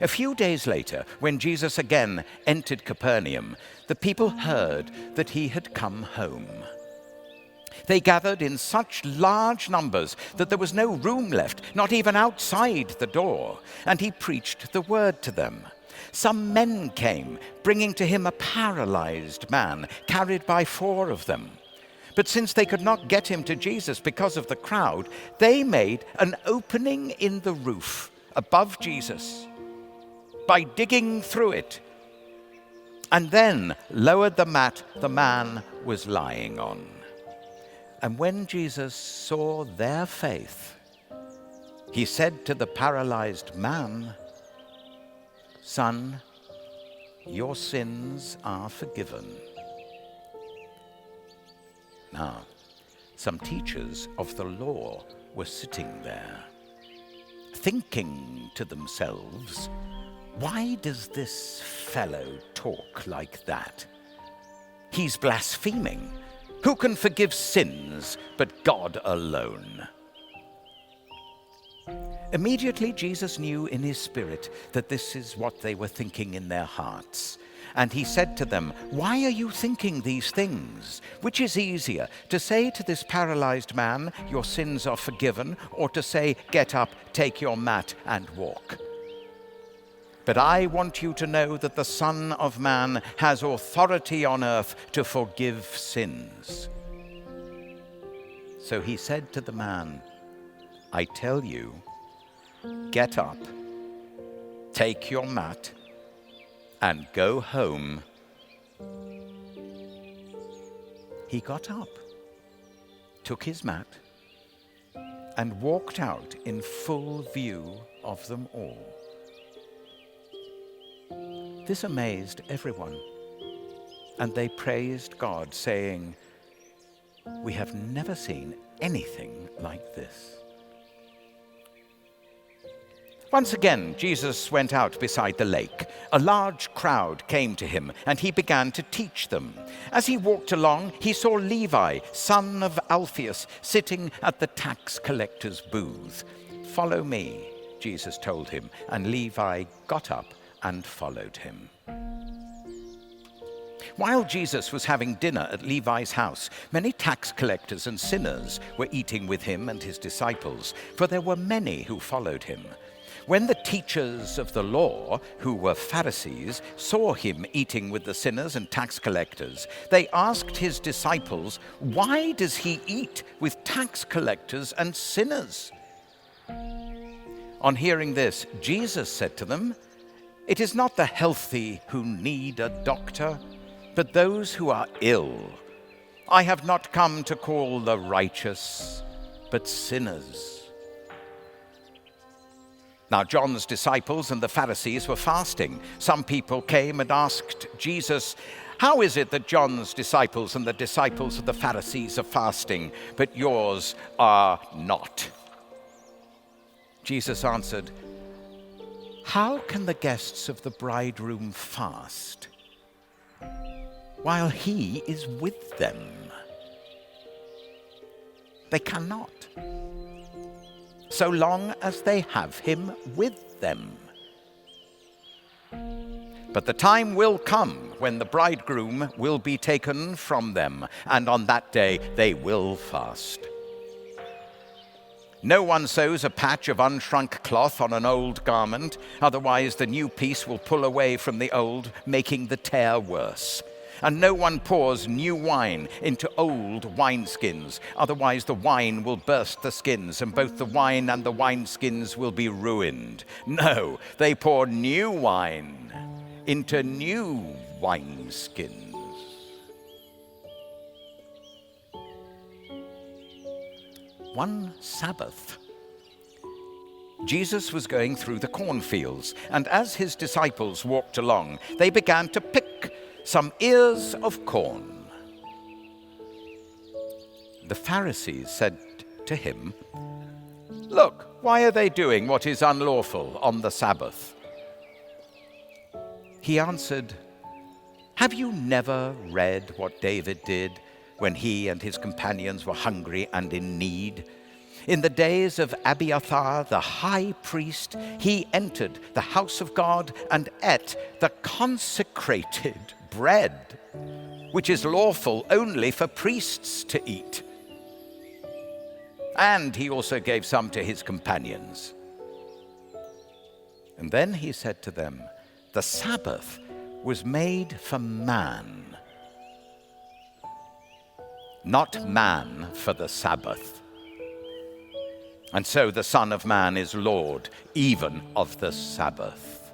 A few days later, when Jesus again entered Capernaum, the people heard that he had come home. They gathered in such large numbers that there was no room left, not even outside the door, and he preached the word to them. Some men came, bringing to him a paralyzed man, carried by 4 of them. But since they could not get him to Jesus because of the crowd, they made an opening in the roof above Jesus by digging through it, and then lowered the mat the man was lying on. And when Jesus saw their faith, he said to the paralyzed man, "Son, your sins are forgiven." Now, some teachers of the law were sitting there, thinking to themselves, "Why does this fellow talk like that? He's blaspheming. Who can forgive sins but God alone?" Immediately Jesus knew in his spirit that this is what they were thinking in their hearts. And he said to them, "Why are you thinking these things? Which is easier, to say to this paralyzed man, 'Your sins are forgiven,' or to say, 'Get up, take your mat and walk'? But I want you to know that the Son of Man has authority on earth to forgive sins." So he said to the man, "I tell you, get up, take your mat, and go home." He got up, took his mat, and walked out in full view of them all. This amazed everyone, and they praised God, saying, "We have never seen anything like this." Once again, Jesus went out beside the lake. A large crowd came to him, and he began to teach them. As he walked along, he saw Levi, son of Alphaeus, sitting at the tax collector's booth. "Follow me," Jesus told him, and Levi got up and followed him. While Jesus was having dinner at Levi's house, many tax collectors and sinners were eating with him and his disciples, for there were many who followed him. When the teachers of the law, who were Pharisees, saw him eating with the sinners and tax collectors, they asked his disciples, "Why does he eat with tax collectors and sinners?" On hearing this, Jesus said to them, "It is not the healthy who need a doctor, but those who are ill. I have not come to call the righteous, but sinners." Now John's disciples and the Pharisees were fasting. Some people came and asked Jesus, "How is it that John's disciples and the disciples of the Pharisees are fasting, but yours are not?" Jesus answered, "How can the guests of the bridegroom fast while he is with them? They cannot, so long as they have him with them. But the time will come when the bridegroom will be taken from them, and on that day they will fast. No one sews a patch of unshrunk cloth on an old garment, otherwise the new piece will pull away from the old, making the tear worse. And no one pours new wine into old wineskins, otherwise the wine will burst the skins, and both the wine and the wineskins will be ruined. No, they pour new wine into new wineskins." One Sabbath, Jesus was going through the cornfields, and as his disciples walked along, they began to pick some ears of corn. The Pharisees said to him, "Look, why are they doing what is unlawful on the Sabbath?" He answered, "Have you never read what David did when he and his companions were hungry and in need? In the days of Abiathar, the high priest, he entered the house of God and ate the consecrated bread, which is lawful only for priests to eat. And he also gave some to his companions. And then he said to them, the Sabbath was made for man, not man for the Sabbath. And so the Son of Man is Lord even of the Sabbath.